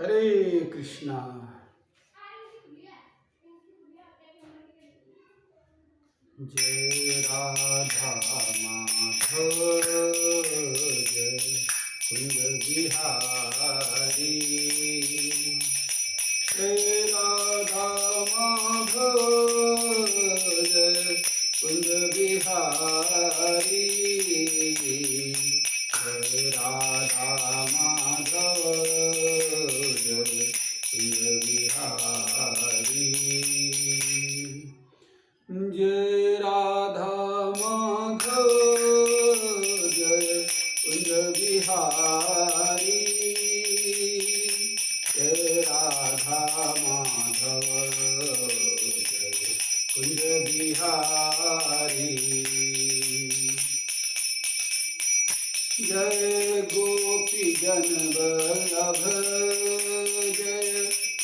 हरे कृष्णा। जय राधा माधव जय कुंज बिहारी। जय राधा माधव जय कुंज बिहारी। जय राधा माधव जय कुंज बिहारी। जय राधा माधव जय कुंज बिहारी। जय राधा माधव जय कुंज बिहारी। जय गोपी जन वल्लभ जय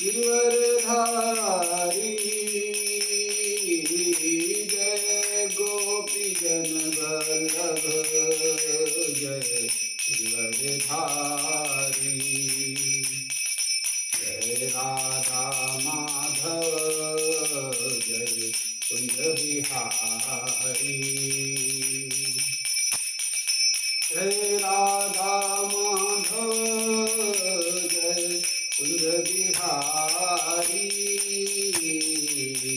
गिरधरधारी। जय गोपी जन वल्लभ जय गिरधरधारी। जय राधा माधव जय कुंज बिहारी। जय राधा माधव जय कुंज बिहारी।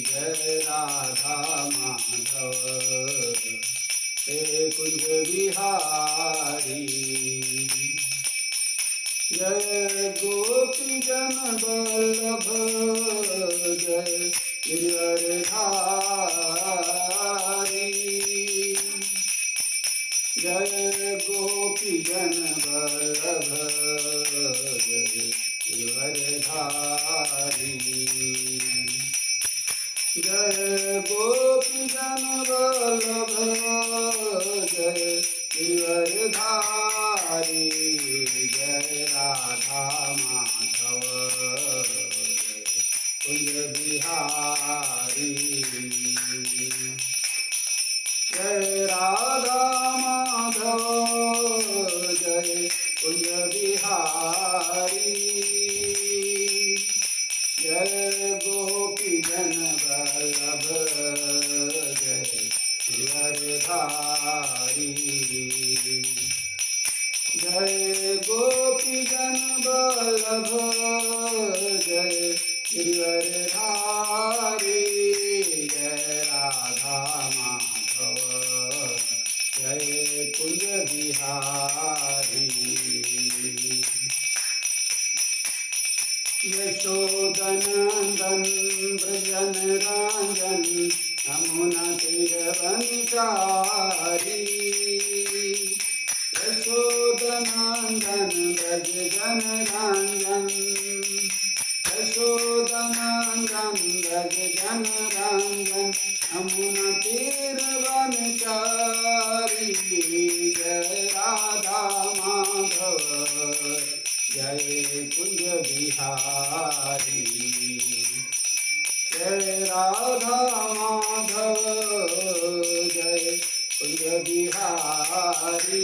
जय राधा माधव जय कुंज बिहारी। जय गोपी जन वल्लभ जय गिरधरधारी। जय गोपी जन वल्लभ जय गिरधरधारी। जय गोपी जन वल्लभ जय गिरधरधारी। जय राधा माधव जय कुंज बिहारी। जय राधा माधव जय कुंज बिहारी। जय गोपी जन वल्लभ जय गिरधरधारी। जय गोपी जन वल्लभ जय गिरधरधारी। जय राधा माधव जय कुंज बिहारी। यशोदनंदन व्रजन रंजन यमुना तीरवंचारी। यशोदनंदन व्रजन रंजन। यशोदनंदन व्रजन रंजन यमुना तीरवंचारी। जय राधा माधव जय कुंज बिहारी। जय राधा माधव जय कुंज बिहारी।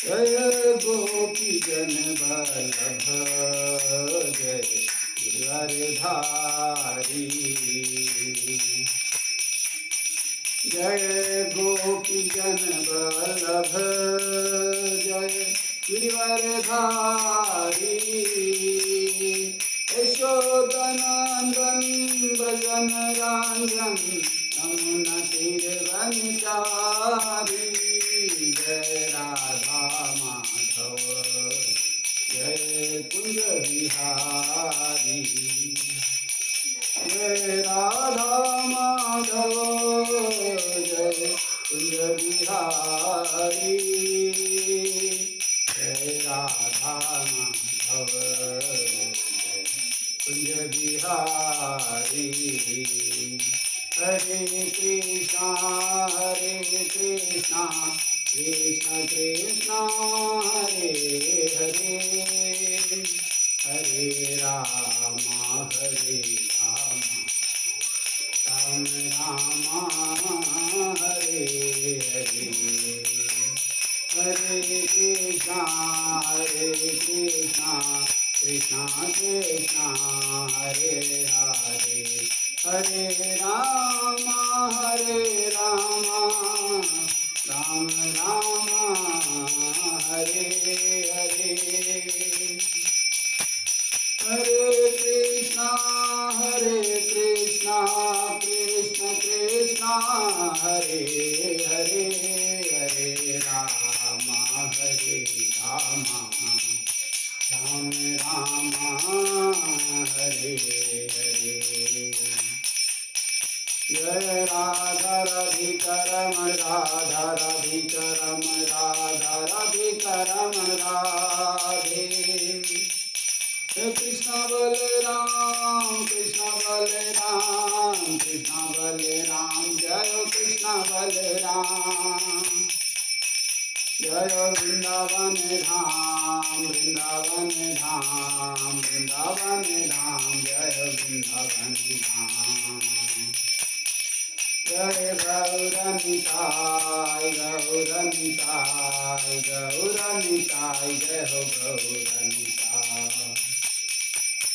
जय गोपी जन वल्लभ जय गिरधरधारी। जय गोपी जन वल्लभ जय गिरधरधारी। यशोदनंदन व्रजन रंजन यमुना तीरवंचारी। जय राधा माधव जय कुंज बिहारी। जय राधा माधव जय कुंज बिहारी। जय राधा माधव जय कुंज बिहारी। हरे कृष्णा कृष्ण कृष्ण हरे हरे। हरे राम राम राम हरे हरे। हरे Krishna Hare Krishna, Krishna Krishna, Hare Hare, Hare Rama, Rama Rama, Hare Hare. Hare Krishna, Krishna Krishna, Hare Hare, Hare Rama, Rama Rama, Hare Hare. जय राधा राधिकरम राधा राधिकरम राधा राधिकरम राधे। कृष्ण बलराम कृष्ण बलराम कृष्ण बलराम, जय कृष्ण बलराम। जय वृंदावन धाम वृंदावन धाम वृंदावन धाम, जय वृंदावन धाम। जय गौरनिताय गौरनिताय गौरनिताय, जय हो गौरनिताय।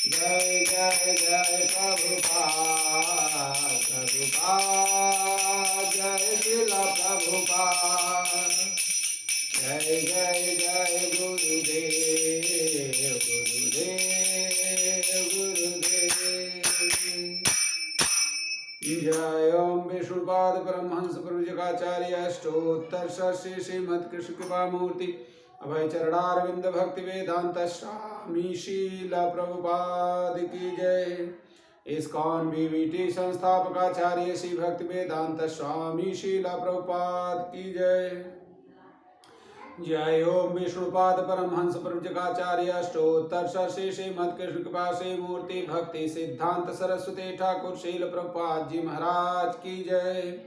जय जय जय प्रभुपाद प्रभुपाद, जय श्रील प्रभुपाद। जय जय जय गुरुदेव गुरुदेव गुरुदेव। जय ओम विष्णुपाद परमहंस प्रभुजगाचार्य अष्टोत्तर श्री श्रीमत्कृष्ण कृपा मूर्ति अभय चरणारविंद भक्ति वेदांत स्वामी शीला प्रभुपाद की जय। इस्कॉन बीवीटी संस्थापकाचार्य श्री भक्ति वेदांत स्वामी शीला प्रभुपाद की जय। जय ओम विष्णुपाद परमहंस प्रभुजगाचार्य अष्टोत्तर श्री श्रीमत्कृष्ण कृपा से मूर्ति भक्ति सिद्धांत सरस्वती ठाकुर शील प्रभुपाद जी महाराज की जय।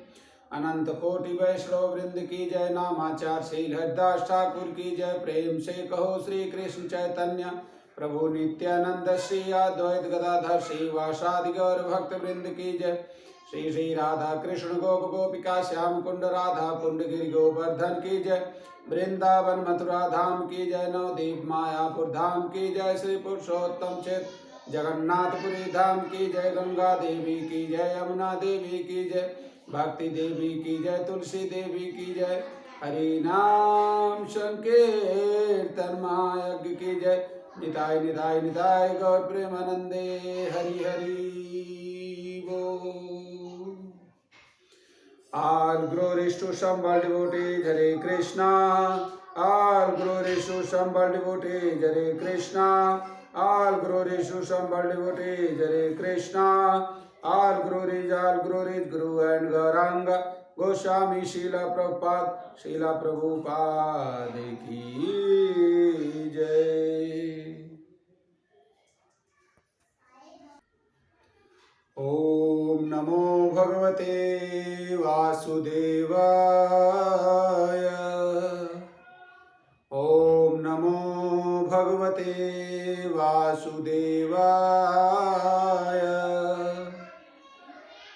अनंत कोटि वैष्णव वृंद की जय। नामाचार शील हरिदास ठाकुर की जय। प्रेम से कहो श्री कृष्ण चैतन्य प्रभु नित्यानंद श्री अद्वैत गदाधर श्री वासादि गौर भक्त वृंद की जय। श्री श्री राधा कृष्ण गोप गोपिका श्याम कुंड राधा कुंड गिरि गोवर्धन की जय। वृंदावन मथुरा धाम की जय। नवदीप मायापुर धाम की जय। श्री पुरुषोत्तम क्षेत्र जगन्नाथपुरी धाम की जय। गंगा देवी की जय। यमुना देवी की जय। भक्ति देवी की जय। तुलसी देवी की जय। हरि नाम संकीर्तन महायज्ञ की जय। निताय निताय निताय गौर प्रेमानंदे हरि हरि बोल। All glories to Shambhala devotees, Hare Krishna. All glories to Shambhala devotees, Hare Krishna. All glories to Shambhala devotees, Hare Krishna. All glories, Guru and Gauranga Goswami Srila Prabhupada, Srila Prabhupada ki jai. ओम नमो भगवते वासुदेवाय। ओम नमो भगवते वासुदेवाय।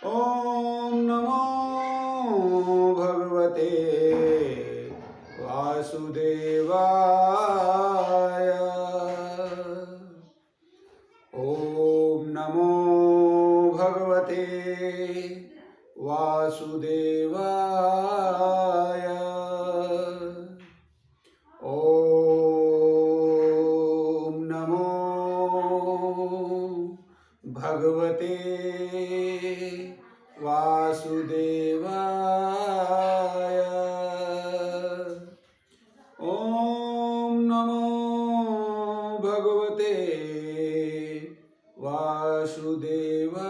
ओम नमो भगवते वासुदेवाय। ओम नमो भगवते वासुदेवाय। ओम नमो भगवते वासुदेवाय। ओम नमो भगवते वासुदेवाय।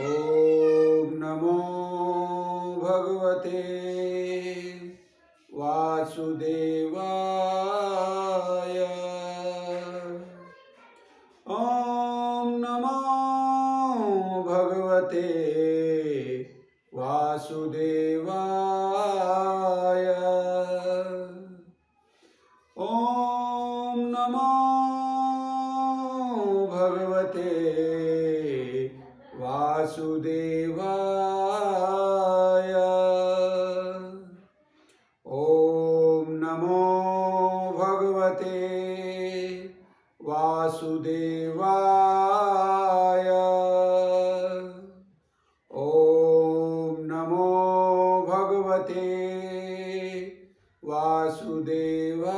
ओम नमो भगवते वासुदेवाय। ओम नमो भगवते वासुदेवाय। ओम नमो भगवते वासुदेवाय। भगवते वासुदेवाय।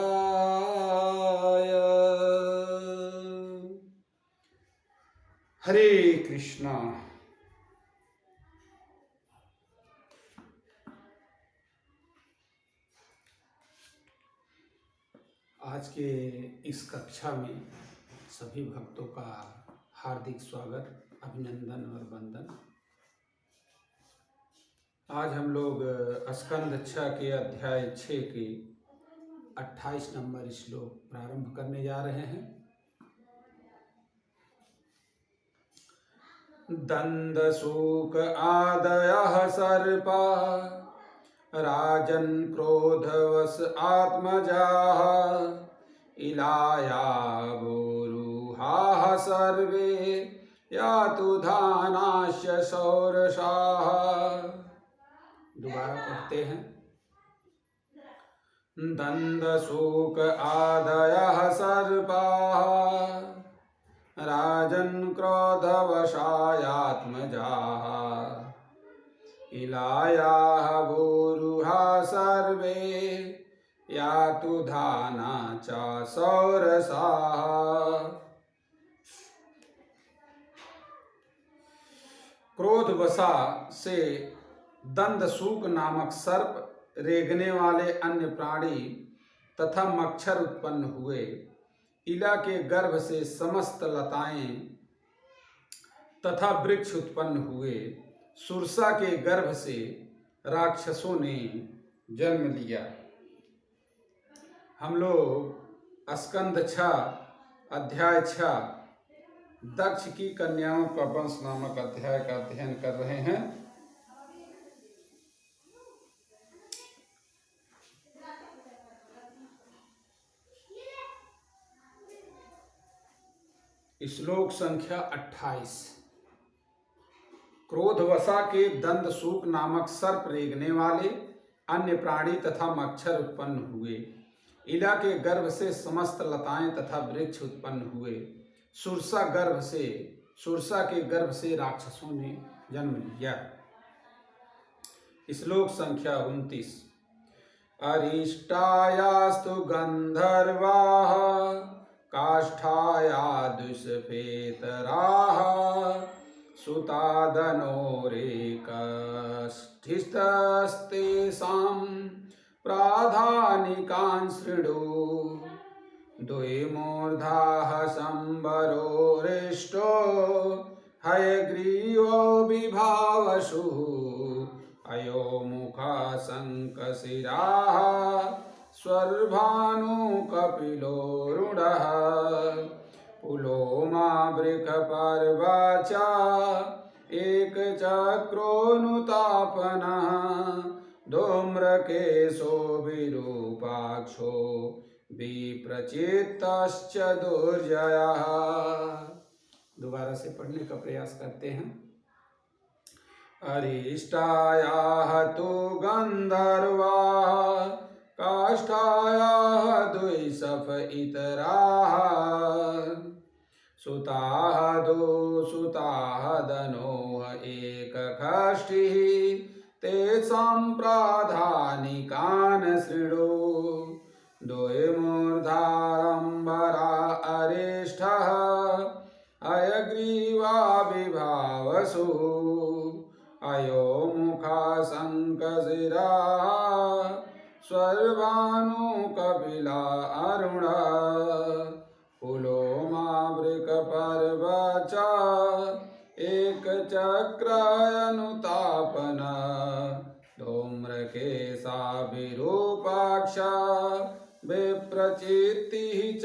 हरे कृष्णा। आज के इस कक्षा में सभी भक्तों का हार्दिक स्वागत, अभिनंदन और वंदन। आज हम लोग स्कंद 6 के अध्याय 6 के 28 नंबर श्लोक प्रारंभ करने जा रहे हैं। दंदसूक आदयः सर्पा राजन् क्रोधवश आत्मजाः इलायावोरुहाः सर्वे यातु धानाश्च शौरसाः। दोबारा पढ़ते हैं। दंदसूक आदयः सर्पाः राजन् क्रोधवशायात्मजाः इलायाः भूरुहा सर्वे यातु धाना च शौरसाः। क्रोधवशा से दंदसूक नामक सर्प, रेंगने वाले अन्य प्राणी तथा मच्छर उत्पन्न हुए। इला के गर्भ से समस्त लताएं तथा वृक्ष उत्पन्न हुए। सुरसा के गर्भ से राक्षसों ने जन्म लिया। हम लोग स्कंद 6 अध्याय 6 दक्ष की कन्याओं का वंश नामक अध्याय का अध्ययन कर रहे हैं। श्लोक संख्या 28। क्रोधवशा के दंदसूक नामक सर्प, रेंगने वाले अन्य प्राणी तथा मच्छर उत्पन्न हुए। इला के गर्भ से समस्त लताएं तथा वृक्ष उत्पन्न हुए। सुरसा के गर्भ से राक्षसों ने जन्म लिया। श्लोक संख्या 29। अरिष्टायास्तु गंधर्वाः काष्ठाया दुष्पेतराः सुतादनोरेकष्ठिस्तेषां प्राधानिकान् शृणु। द्वे मूर्धाः शम्बरोरिष्टो हयग्रीवो विभावसुः अयो मुखा शङ्खशिराः स्वर्भानु कपिलोरुडः पुलोमा वृषपर्वा च एकचक्रोऽनुतापनः धूम्रकेशो विरूपाक्षो विप्रचित्तश्च दुर्जयः। दोबारा से पढ़ने का प्रयास करते हैं। अरिष्टायाः तु गन्धर्वाः काष्ठायाः द्विषफ इतराः सुताः दनोः एकषष्टिः तेषां प्राधानिकान् शृणु। द्वे मूर्धारम्बरा अरिष्ठः हयग्रीवा विभावसुः अयो मुखा शङ्खशिराः स्वर्भानु कपिला अरुणा पुलोमा वृषपर्वा च एकचक्रानुतापना धूम्रकेशा विरूपाक्षा विप्रचित्तिः च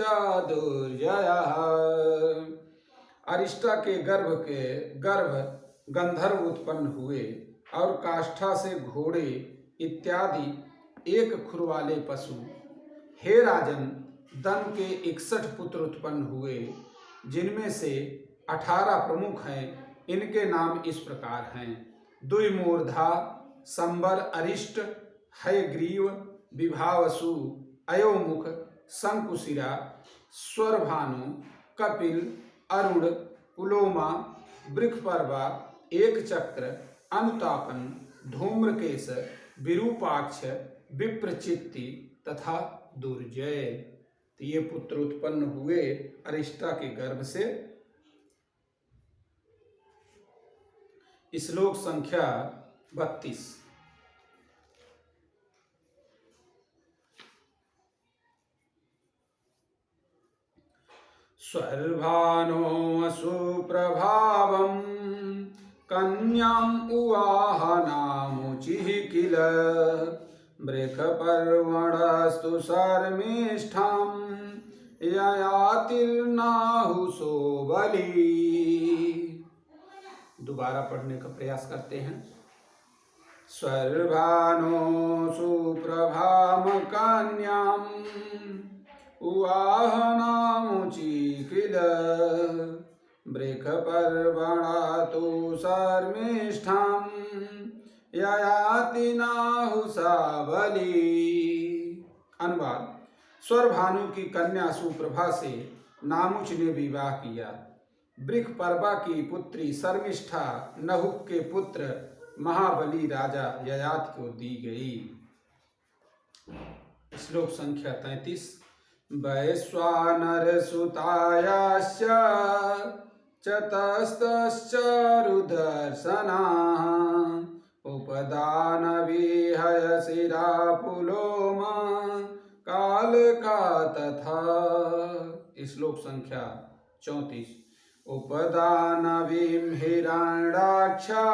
दुर्जयः। अरिष्टा के गर्भ गंधर्व उत्पन्न हुए और काष्ठा से घोड़े इत्यादि एक खुर वाले पशु। हे राजन, दन के 61 पुत्र उत्पन्न हुए, जिनमें से 18 प्रमुख हैं। इनके नाम इस प्रकार हैं। द्विमूर्धा, संबर, अरिष्ट, हयग्रीव, विभावसु, अयोमुख, शंकुशिरा, स्वरभानु, कपिल, अरुण, पुलोमा, वृषपर्वा, एक चक्र, अनुतापन, धूम्रकेश, विरूपाक्ष, विप्रचित्ति तथा दुर्जय। तो ये पुत्र उत्पन्न हुए अरिष्टा के गर्भ से। श्लोक संख्या 32। स्वर्भानो सुप्रभावं कन्याम् उवाहनामुचिः किल मृखपर्वणस्तु शर्मिष्ठां ययातिर्नाहुषो बली। दोबारा पढ़ने का प्रयास करते हैं। स्वर्भानो सुप्रभाम कन्याम् उवाहनामुचि किल मृखपर्वणा तु शर्मिष्ठां ययाति नाहुषा बली। अनुवाद। स्वर्भानु की कन्या सुप्रभा से नामुच ने विवाह किया। वृषपर्वा की पुत्री शर्मिष्ठा नहुक के पुत्र महाबली राजा ययाति को दी गई। श्लोक संख्या 33। वैश्वानर सुतायाश्च चतस्तश्चारुदर्शनाः उपदानविहय शिरा पुलोमा कालका तथा। श्लोक संख्या 34। उपदानवीं हिरण्याक्षा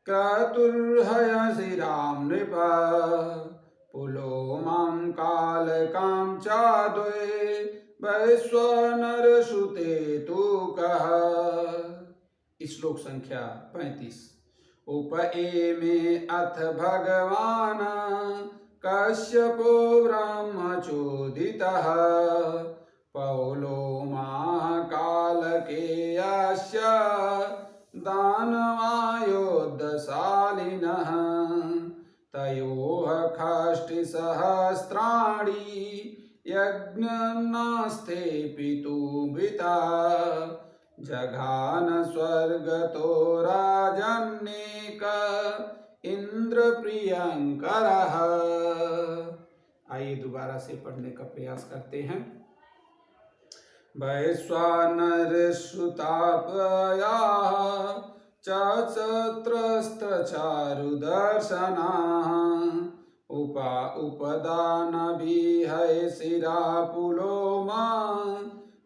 क्रतुर्हय शिरां नृपा पुलोमां कालकां चाद्वे वैश्वानरसुते तु कः। श्लोक संख्या 35। उपएमे अथ भगवान् कश्यपो ब्रह्मचोदितः पौलोमा कालकेयस्य दानवायोद्धशालिनः तयोः षष्टिसहस्राणि यज्ञन्नास्ते पितुभिता जघान स्वर्गतो राजन्नेक इंद्रप्रियंकरः। आइए दोबारा से पढ़ने का प्रयास करते हैं। वैश्वानरसुतापयाः चतस्रश्चारुदर्शनाः उपदानविहय शिरा पुलोमा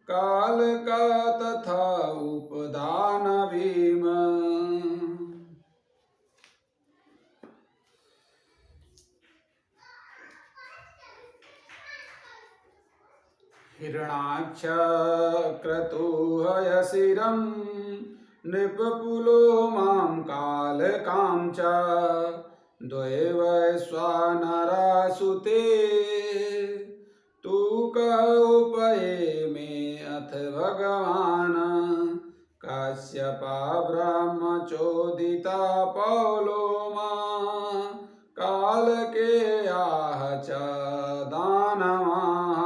कालका तथा उपदानवीम। हिरणाक्ष क्रतुहय शिरं नृपपुलोमां कालकां च द्वे वैश्वानरा सुते तु क उपएमे अथ भगवान् कश्यपा ब्रह्मचोदिता पौलोमा कालकेयाः च दानवाः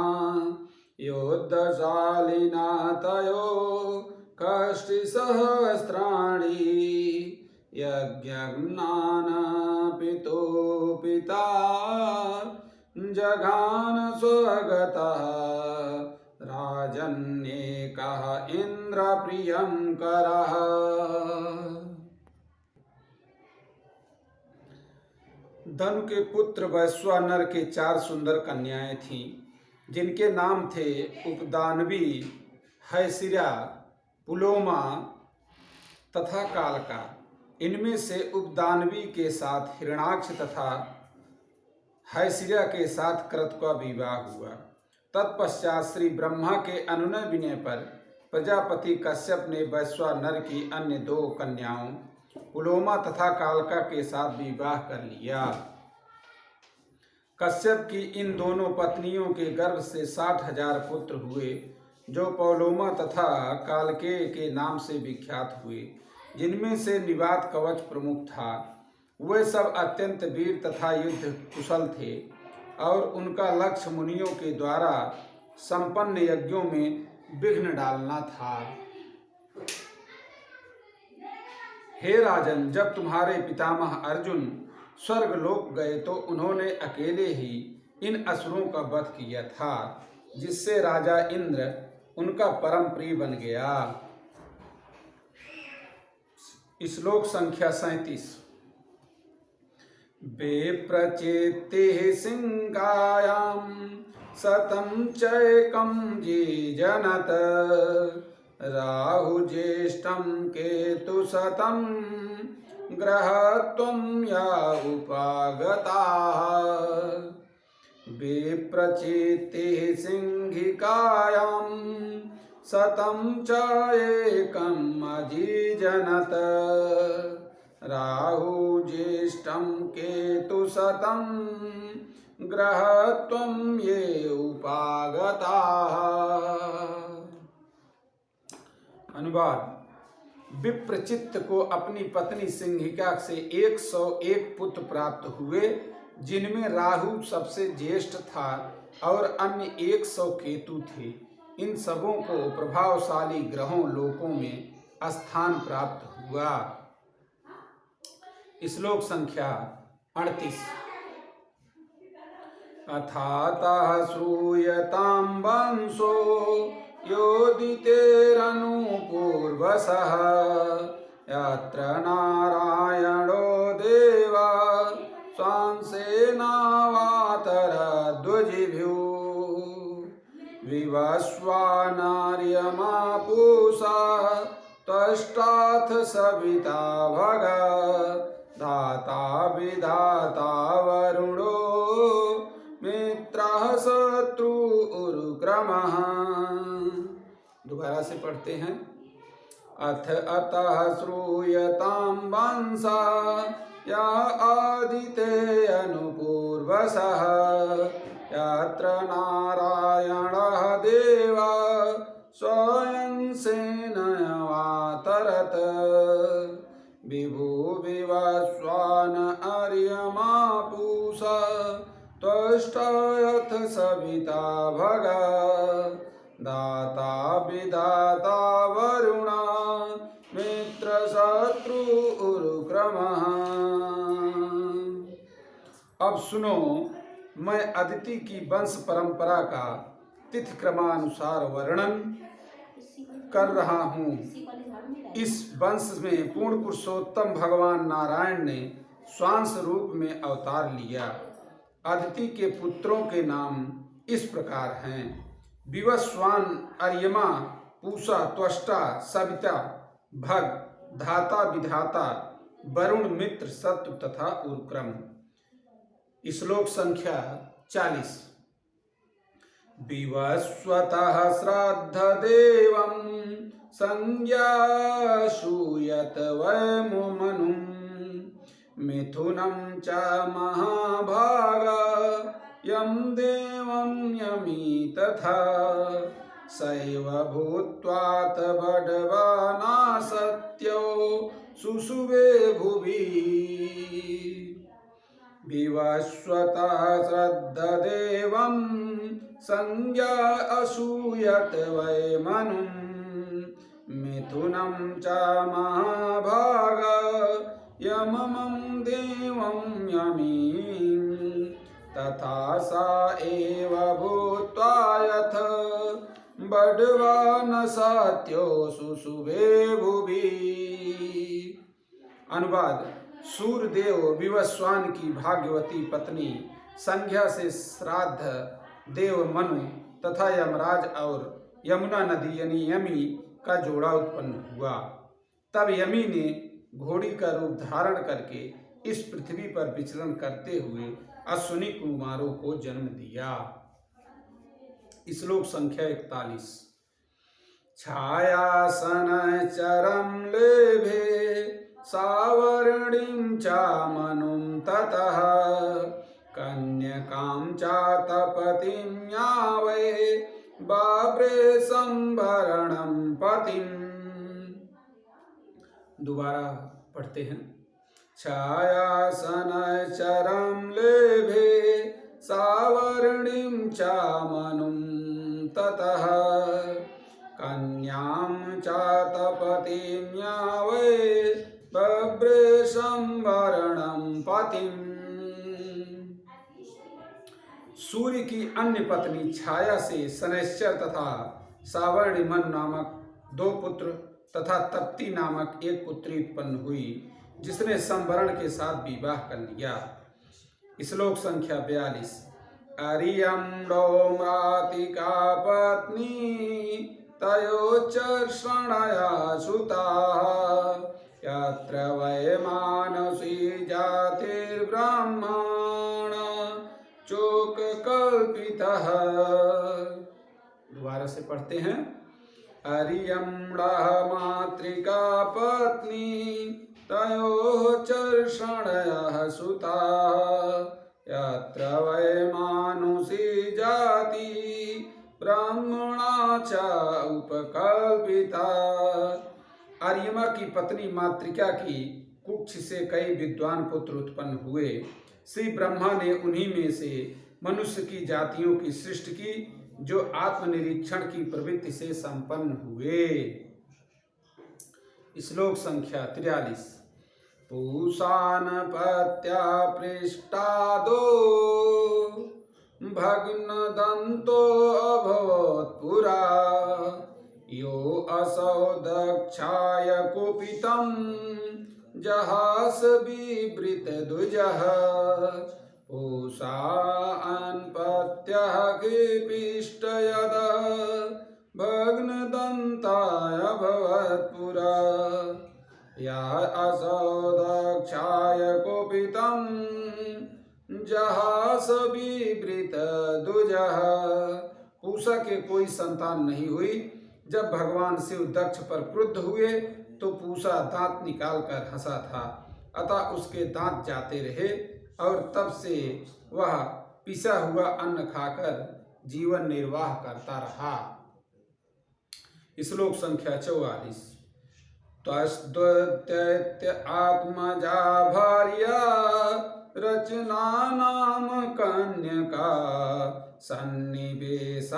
योद्धशालिना तयो षष्टिसहस्राणि यज्ञज्ञान पिता जघान स्वगतः राजन्नेकः इंद्रप्रियंकरः। धनु के पुत्र वैश्वानर के 4 सुंदर कन्याएं थीं, जिनके नाम थे उपदानवी, हैसिरा, पुलोमा तथा कालका। इनमें से उपदानवी के साथ हिरणाक्ष तथा हैसिरा के साथ क्रतु का विवाह हुआ। तत्पश्चात श्री ब्रह्मा के अनुनय विनय पर प्रजापति कश्यप ने वैश्वानर की अन्य 2 कन्याओं पुलोमा तथा कालका के साथ विवाह कर लिया। कश्यप की इन दोनों पत्नियों के गर्भ से 60,000 पुत्र हुए, जो पौलोमा तथा कालके के नाम से विख्यात हुए, जिनमें से निवात कवच प्रमुख था। वे सब अत्यंत वीर तथा युद्ध कुशल थे और उनका लक्ष्य मुनियों के द्वारा संपन्न यज्ञों में विघ्न डालना था। हे राजन, जब तुम्हारे पितामह अर्जुन स्वर्ग लोक गए तो उन्होंने अकेले ही इन असुरों का वध किया था, जिससे राजा इंद्र उनका परम प्रिय बन गया। श्लोक संख्या 37। विप्रचेते सिंगायां शतं चैकं जीजनत राहु ज्येष्ठं केतु शतं ग्रहत्वं या उपागताः। विप्रचेते सिंहिकायां शतं च एकम् अजीजनत राहु ज्येष्ठं केतु शतं ग्रहत्वं ये उपागताः। अनुवाद। विप्रचित्त को अपनी पत्नी सिंहिका से 101 पुत्र प्राप्त हुए, जिनमें राहु सबसे ज्येष्ठ था और अन्य 100 केतु थे। इन सबों को प्रभावशाली ग्रहों लोकों में स्थान प्राप्त हुआ। श्लोक संख्या 38। अथातः श्रूयतां वंशो योदितेरनुपूर्वसः यत्र नारायणो देवा स्वांसेनावातरद्विजिभ्युः विवस्वानार्यमापूषा त्वष्टाथ सविता भग दाता विधाता वरुणो मित्रः शत्रु उरुक्रमः। दोबारा से पढ़ते हैं। अथ अतः श्रूयतां वंशा या आदिते अनुपूर्वसः यत्र नारायणः देवा स्वयं सेनयावातरत् विभु विवस्वान अर्यमा पूषा त्वष्टायथ सविता भग दाता विधाता वरुणा मित्र शत्रु उरुक्रमः। अब सुनो, मैं अदिति की वंश परंपरा का तिथि क्रमानुसार वर्णन कर रहा हूँ। इस वंश में पूर्ण पुरुषोत्तम भगवान नारायण ने स्वांश रूप में अवतार लिया। अदिति के पुत्रों के नाम इस प्रकार हैं। विवस्वान, अर्यमा, पूषा, त्वष्टा, सविता, भग, धाता, विधाता, वरुण, मित्र, शत्रु तथा उरुक्रम। श्लोक संख्या 40। विवस्वतः श्राद्ध देवं संज्ञा श्रूयत वैमुमनुं मिथुनं च महाभागा यं देवं यमी तथा सैव भूत्वात बडवाना सत्यो सुषुवे भुवि विवस्वतः श्रद्धदेवं संज्ञा असूयत वैमनुं मिथुनं च महाभागा यममं देवं यमीं तथा सा एव भूत्वा यथ बडवान सत्यो सुषुवे भुवि। अनुवाद। सूर्यदेव विवस्वान की भाग्यवती पत्नी संज्ञा से श्राद्ध देव मनु तथा यमराज और यमुना नदी यानी यमी का जोड़ा उत्पन्न हुआ। तब यमी ने घोड़ी का रूप धारण करके इस पृथ्वी पर विचरण करते हुए अश्विनी कुमारों को जन्म दिया। श्लोक संख्या 41। छायासन चरम लेभे सावर्णिं च मनुं ततः कन्यकां च तपतिं यावै बाप्रे संभरणं पतिम्। दोबारा पढ़ते हैं। छायासन चरम लेभे सावर्णिं च मनुं ततः कन्यां च तपतिं यावै बभ्रेशं वरणं पतिम्। सूर्य की अन्य पत्नी छाया से शनैश्चर तथा सावर्णिमन नामक 2 पुत्र तथा तप्ती नामक 1 पुत्री उत्पन्न हुई, जिसने संवरण के साथ विवाह कर लिया। श्लोक संख्या 42। अरियं डोम्रातिका पत्नी तयोच्चर्षणया सुता यत्र वै मानसी जातिर्ब्राह्मण चोक कल्पितः। दोबारा से पढ़ते हैं। अरियम्ड़ा मातृका पत्नी तयोः चर्षणयः सुता यत्र वै मानुषी जाति ब्राह्मणा च उपकल्पिता। आर्यमा की पत्नी मातृका की कुक्ष से कई विद्वान पुत्र उत्पन्न हुए। श्री ब्रह्मा ने उन्हीं में से मनुष्य की जातियों की सृष्टि की, जो आत्मनिरीक्षण की प्रवृत्ति से संपन्न हुए। श्लोक संख्या 43। पूषानपत्या पृष्ठादो भग्नदन्तो अभवत् पुरा यो असौ दक्षाय कुपितं जहास बिवृत द्विजः पूषा अन्पत्यः कृपिष्ट यदा भग्नदन्ताय अभवत् पुरा या असौ दक्षाय कुपितं जहास बिवृत द्विजः। पूषा के कोई संतान नहीं हुई। जब भगवान शिव दक्ष पर क्रुद्ध हुए तो पूषा दांत निकालकर हंसा था, अतः उसके दांत जाते रहे और तब से वह पिसा हुआ अन्न खाकर जीवन निर्वाह करता रहा। श्लोक संख्या 44। त्वष्ट्दैत्य आत्मजा भार्या रचना नाम कन्यका सन्निवेशस्तयोर्यज्ञे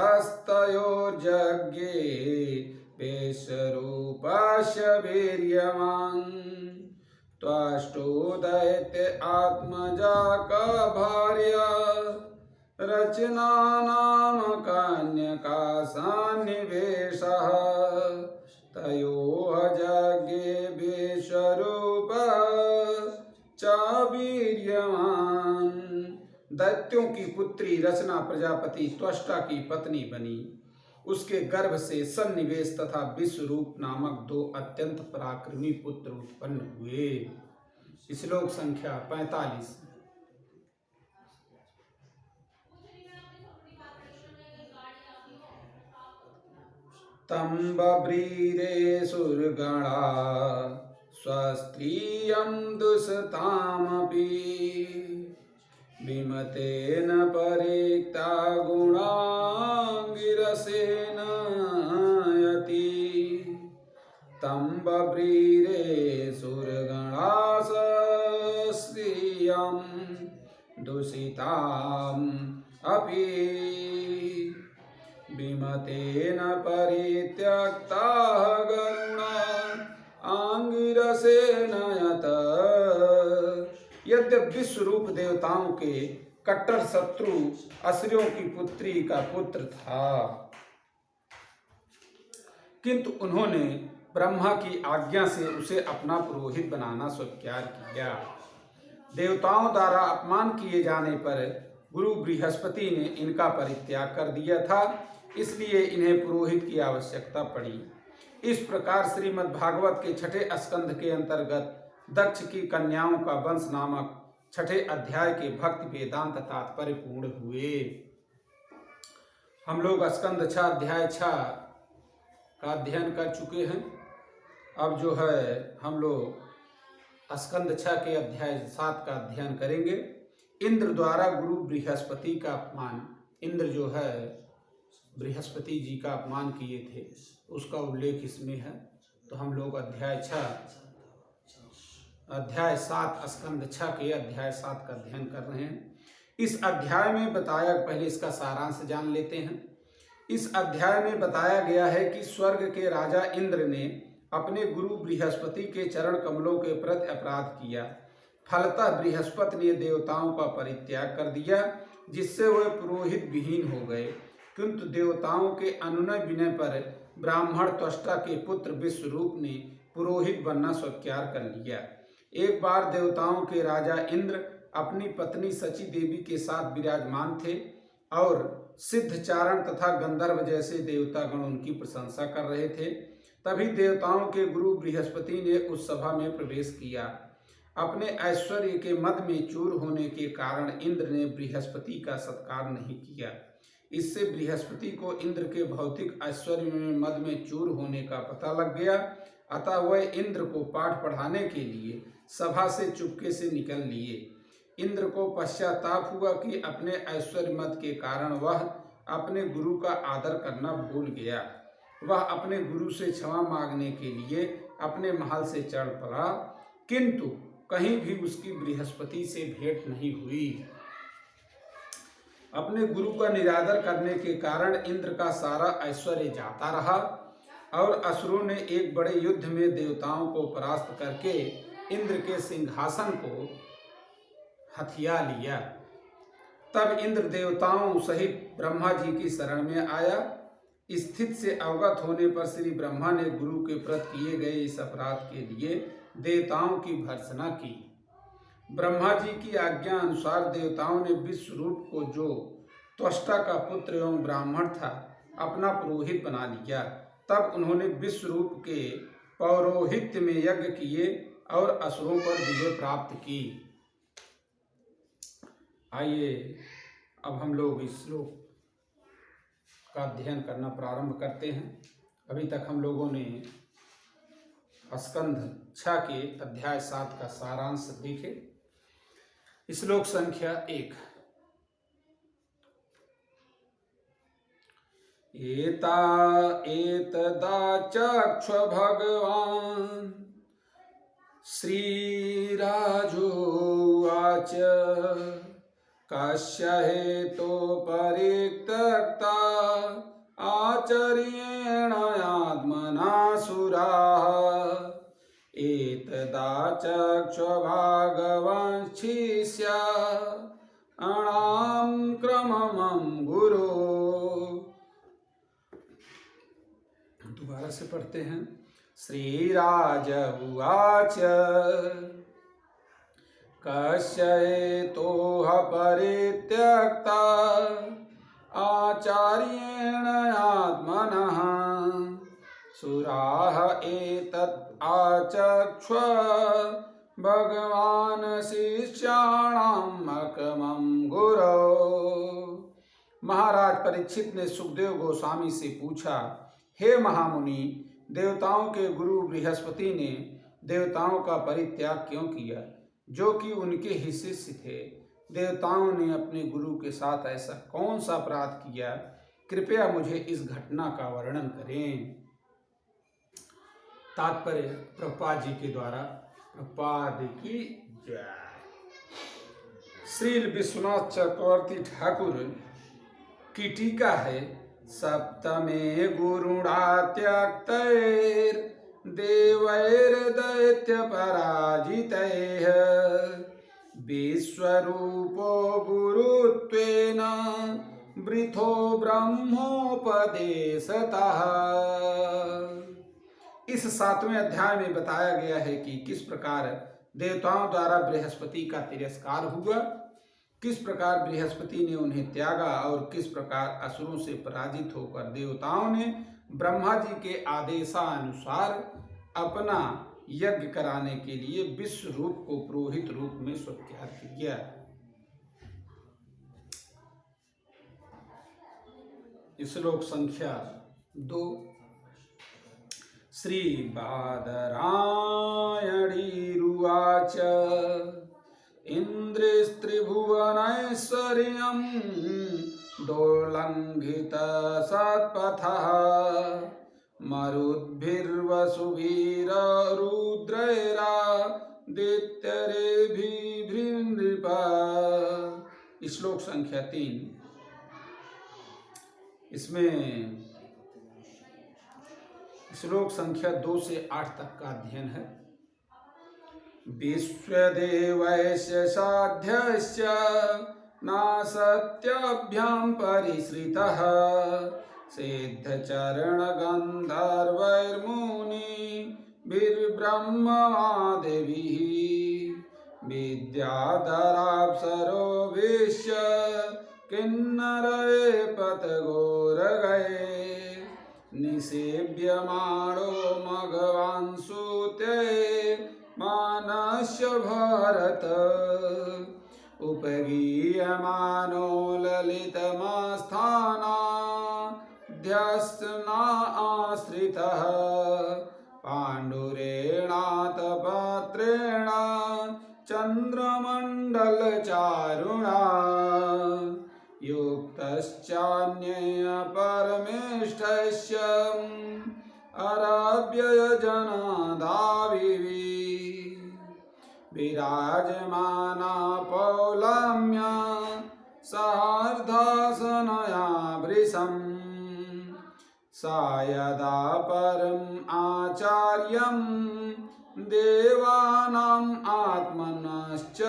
वेशरूपस्य वीर्यवान्। त्वष्टो दैत्य आत्मजा का भार्या रचना नाम कन्यका सन्निवेशः तयोः यज्ञे वेशरूपः च वीर्यवान्। दैत्यों की पुत्री रचना प्रजापति त्वष्टा की पत्नी बनी। उसके गर्भ से सन्निवेश तथा विश्वरूप नामक 2 अत्यंत पराक्रमी पुत्र उत्पन्न हुए। श्लोक संख्या 45। तं बभ्रीरे सुरगणा स्वस्त्रियं दुषतामपि विमतेन परिक्ता गुणाङ्गिरसेन यति। तं बभ्रीरे सुरगणा स्वस्त्रियं दूषिताम् अपि विमतेन परित्यक्ताः गरुणा आंगिरसेन यत। यद्यपि विश्वरूप देवताओं के कट्टर शत्रु असुरों की पुत्री का पुत्र था, किंतु उन्होंने ब्रह्मा की आज्ञा से उसे अपना पुरोहित बनाना स्वीकार किया। देवताओं द्वारा अपमान किए जाने पर गुरु बृहस्पति ने इनका परित्याग कर दिया था, इसलिए इन्हें पुरोहित की आवश्यकता पड़ी। इस प्रकार श्रीमद् भागवत के 6ठे स्कंध के अंतर्गत दक्ष की कन्याओं का वंश नामक 6ठे अध्याय के भक्ति वेदांत तात्पर्य पूर्ण हुए। हम लोग स्कंध 6 अध्याय 6 का अध्ययन कर चुके हैं। अब जो है हम लोग स्कंध 6 के अध्याय 7 का अध्ययन करेंगे। इंद्र द्वारा गुरु बृहस्पति का अपमान। इंद्र जो है बृहस्पति जी का अपमान किए थे, उसका उल्लेख इसमें है। तो हम लोग अध्याय 7 स्कंध 6 के अध्याय 7 का अध्ययन कर रहे हैं। इस अध्याय में बताया, पहले इसका सारांश जान लेते हैं। इस अध्याय में बताया गया है कि स्वर्ग के राजा इंद्र ने अपने गुरु बृहस्पति के चरण कमलों के प्रति अपराध किया। फलतः बृहस्पति ने देवताओं का परित्याग कर दिया, जिससे वे पुरोहित विहीन हो गए। किंतु देवताओं के अनुनय विनय पर ब्राह्मण त्वष्टा के पुत्र विश्वरूप ने पुरोहित बनना स्वीकार कर लिया। एक बार देवताओं के राजा इंद्र अपनी पत्नी सची देवी के साथ विराजमान थे और सिद्धचारण तथा गंधर्व जैसे देवतागण उनकी प्रशंसा कर रहे थे। तभी देवताओं के गुरु बृहस्पति ने उस सभा में प्रवेश किया। अपने ऐश्वर्य के मद में चूर होने के कारण इंद्र ने बृहस्पति का सत्कार नहीं किया। इससे बृहस्पति को इंद्र के भौतिक ऐश्वर्य में मद में चूर होने का पता लग गया। अतः वह इंद्र को पाठ पढ़ाने के लिए सभा से चुपके से निकल लिए। इंद्र को पश्चाताप हुआ कि अपने ऐश्वर्य मद के कारण वह अपने गुरु का आदर करना भूल गया। वह अपने गुरु से क्षमा मांगने के लिए अपने महल से चढ़ पड़ा, किंतु कहीं भी उसकी बृहस्पति से भेंट नहीं हुई। अपने गुरु का निरादर करने के कारण इंद्र का सारा ऐश्वर्य जाता रहा और असुरों ने एक बड़े युद्ध में देवताओं को परास्त करके इंद्र के सिंहासन को हथिया लिया। तब इंद्र देवताओं सहित ब्रह्मा जी की शरण में आया। स्थिति से अवगत होने पर श्री ब्रह्मा ने गुरु के प्रति किए गए इस अपराध के लिए देवताओं की भर्त्सना की। ब्रह्मा जी की आज्ञा अनुसार देवताओं ने विश्वरूप को, जो त्वष्टा का पुत्र एवं ब्राह्मण था, अपना पुरोहित बना लिया। तब उन्होंने विश्वरूप के पौरोहित्य में यज्ञ किए और असुरों पर विजय प्राप्त की। आइए अब हम लोग इस श्लोक का अध्ययन करना प्रारंभ करते हैं। अभी तक हम लोगों ने स्कंध 6 के अध्याय 7 का सारांश देखे। श्लोक संख्या 1। एतदा चक्ष भगवान् श्रीराजोवाच कस्य हेतो परित्यक्ता आचर्येण आत्मनासुराः एतदा चक्ष भगवान् शिष्या अणां क्रममं गुरो। दोबारा से पढ़ते हैं। श्रीराज उवाच कस्य हेतोः परित्यक्ता आचार्येण आत्मनः सुराः एतत् आचक्ष्व भगवान् शिष्याणाम् अकमं गुरो। महाराज परीक्षित ने सुखदेव गोस्वामी से पूछा, हे महामुनि, देवताओं के गुरु बृहस्पति ने देवताओं का परित्याग क्यों किया, जो कि उनके ही शिष्य थे? देवताओं ने अपने गुरु के साथ ऐसा कौन सा अपराध किया? कृपया मुझे इस घटना का वर्णन करें। तात्पर्य प्रभुपाद जी के द्वारा। प्रभुपाद की जय। श्री विश्वनाथ चक्रवर्ती ठाकुर की टीका है। सप्तमे गुरुणा त्यक्तैर्देवैर्दैत्य पराजितैः विश्वरूपो गुरुत्वेन वृथो ब्रह्मोपदेशतः। इस 7वें अध्याय में बताया गया है कि किस प्रकार देवताओं द्वारा बृहस्पति का तिरस्कार हुआ, किस प्रकार बृहस्पति ने उन्हें त्यागा और किस प्रकार असुरों से पराजित होकर देवताओं ने ब्रह्मा जी के आदेशानुसार अपना यज्ञ कराने के लिए विश्व रूप को पुरोहित रूप में स्वीकार किया। श्लोक संख्या 2। श्री बादरायणीरुवाच इन्द्रिस्त्रिभुवनैश्वर्यं दोल्लङ्घित सत्पथः मरुद्भिर्वसुभिरुद्रैरादित्यरेभिर्नृप। श्लोक संख्या 3। इसमें श्लोक संख्या 2 से 8 तक का अध्ययन है। विश्वदेवस्य साध्यस्य नासत्याभ्यां परिश्रितः सिद्धचरणगन्धर्वैर्मुनि वीरब्रह्मवादिभिः विद्याधराप्सरो विश्य किन्नरे पतगोरगये निसेव्यमाणो मघवान् सूते मानस्य भरत उपगीयमानो ललितमस्थानाध्यस्ना आश्रितः पाण्डुरेणातपत्रेण चन्द्रमण्डलचारुणा युक्तश्चान्येन परमेष्ठस्य अरव्ययजनादाविवि विराजमाना पौलम्या सार्धासनया वृषम् सा यदा परम् आचार्यं देवानाम् आत्मनश्च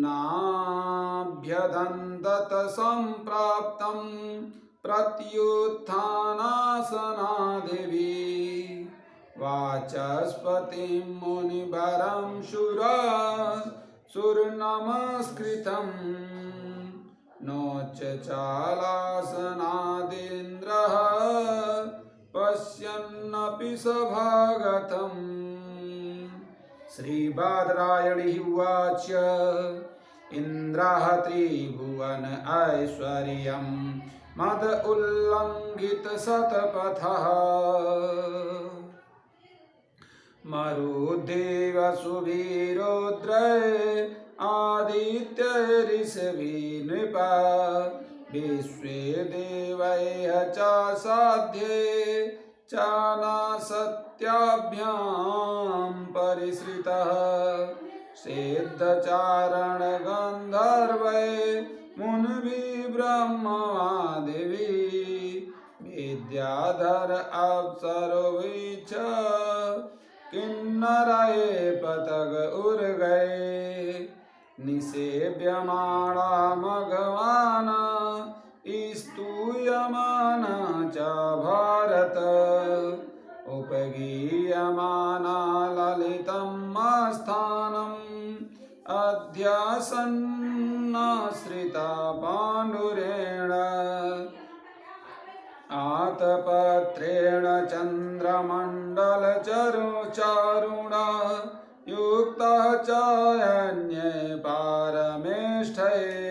नाभ्यदन्तत सम्प्राप्तं प्रत्युत्थानासनादिभिः वाचस्पतिं मुनिवरं सुरनमस्कृतं नोच्च चालासनादिन्द्रः पश्यन्नपि सभागतम्। श्रीबादरायणी उवाच इन्द्रः त्रिभुवन ऐश्वर्यं मद उल्लङ्घित शतपथः मरुदेव सुवीरोद्रय आदित्य ऋषभि नृपा विश्वे देवैः च साध्ये चानासत्याभ्यां परिश्रितः सिद्धचारण गन्धर्वै मुनिभिः ब्रह्मवादिभिः विद्याधर अप्सरोभिः च किन्नरे पतग उर्गये निसेव्यमाणा मघवान् स्तूयमाना च भारत उपगीयमाना ललितं स्थानम् अध्यासन्नाश्रिता पाण्डुरेण आतपत्रेण चन्द्रमण्डलचारुणा युक्तः चान्ये पारमेष्ठये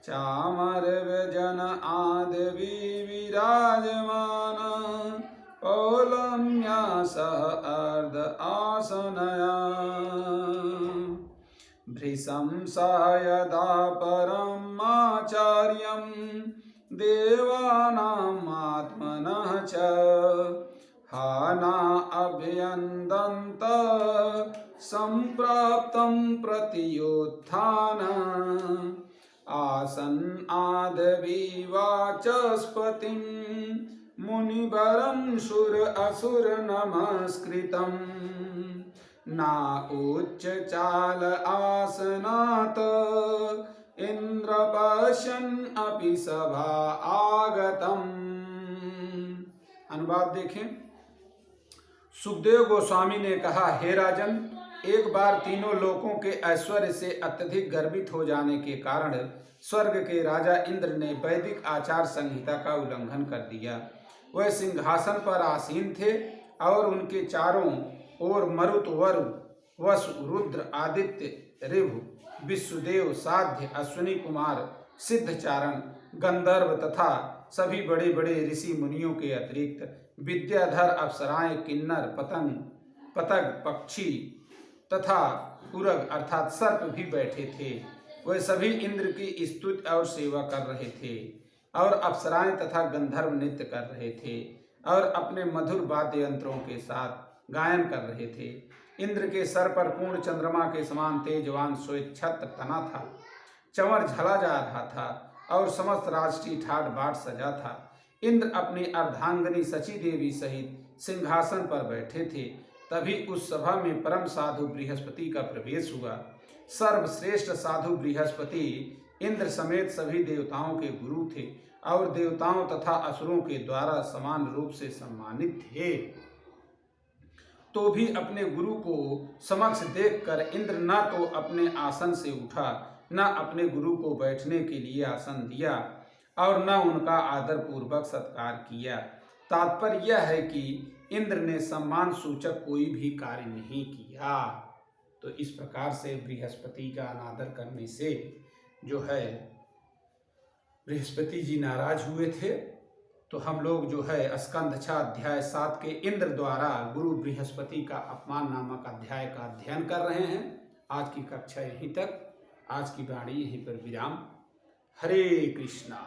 चामरव्यजन आदिवि विराजमान पौलम्या सह अर्ध आसनया भृशं सह यदा परम् आचार्यं देवानाम् आत्मनः च हाना अभ्यन्दन्त सम्प्राप्तं प्रतियोत्थान आसन् आदवि वाचस्पतिं मुनिवरं सुर असुर नमस्कृतं ना उच्च चाल आसनात् इंद्र पश्यन् अपि सभा आगतम्। अनुवाद देखें। सुखदेव गोस्वामी ने कहा, हे राजन, एक बार तीनों लोकों के ऐश्वर्य से अत्यधिक गर्वित हो जाने के कारण स्वर्ग के राजा इंद्र ने वैदिक आचार संहिता का उल्लंघन कर दिया। वह सिंहासन पर आसीन थे और उनके चारों ओर मरुत, वरु, वसु, रुद्र, आदित्य, ऋभु, विश्वदेव, साध्य, अश्विनी कुमार, सिद्धचारण, गंधर्व तथा सभी बड़े बड़े ऋषि मुनियों के अतिरिक्त विद्याधर अप्सराएं, किन्नर, पतंग, पक्षी तथा उरग अर्थात सर्प भी बैठे थे। वह सभी इंद्र की स्तुति और सेवा कर रहे थे और अप्सराएं तथा गंधर्व नृत्य कर रहे थे और अपने मधुर वाद्य यंत्रों के साथ गायन कर रहे थे। इंद्र के सर पर पूर्ण चंद्रमा के समान तेजवान श्वेत छत्र तना था, चंवर झला जा रहा था और समस्त राष्ट्रीय ठाट बाट सजा था। इंद्र अपनी अर्धांगनी शची देवी सहित सिंहासन पर बैठे थे। तभी उस सभा में परम साधु बृहस्पति का प्रवेश हुआ। सर्वश्रेष्ठ साधु बृहस्पति इंद्र समेत सभी देवताओं के गुरु थे और देवताओं तथा असुरों के द्वारा समान रूप से सम्मानित थे। तो भी अपने गुरु को समक्ष देखकर इंद्र न तो अपने आसन से उठा, न अपने गुरु को बैठने के लिए आसन दिया और न उनका आदर पूर्वक सत्कार किया। तात्पर्य यह है कि इंद्र ने सम्मान सूचक कोई भी कार्य नहीं किया। तो इस प्रकार से बृहस्पति का अनादर करने से जो है बृहस्पति जी नाराज हुए थे। तो हम लोग जो है स्कंद 6 अध्याय 7 के इंद्र द्वारा गुरु बृहस्पति का अपमान नामक अध्याय का अध्ययन कर रहे हैं। आज की कक्षा यहीं तक, आज की वाणी यहीं पर विराम। हरे कृष्णा।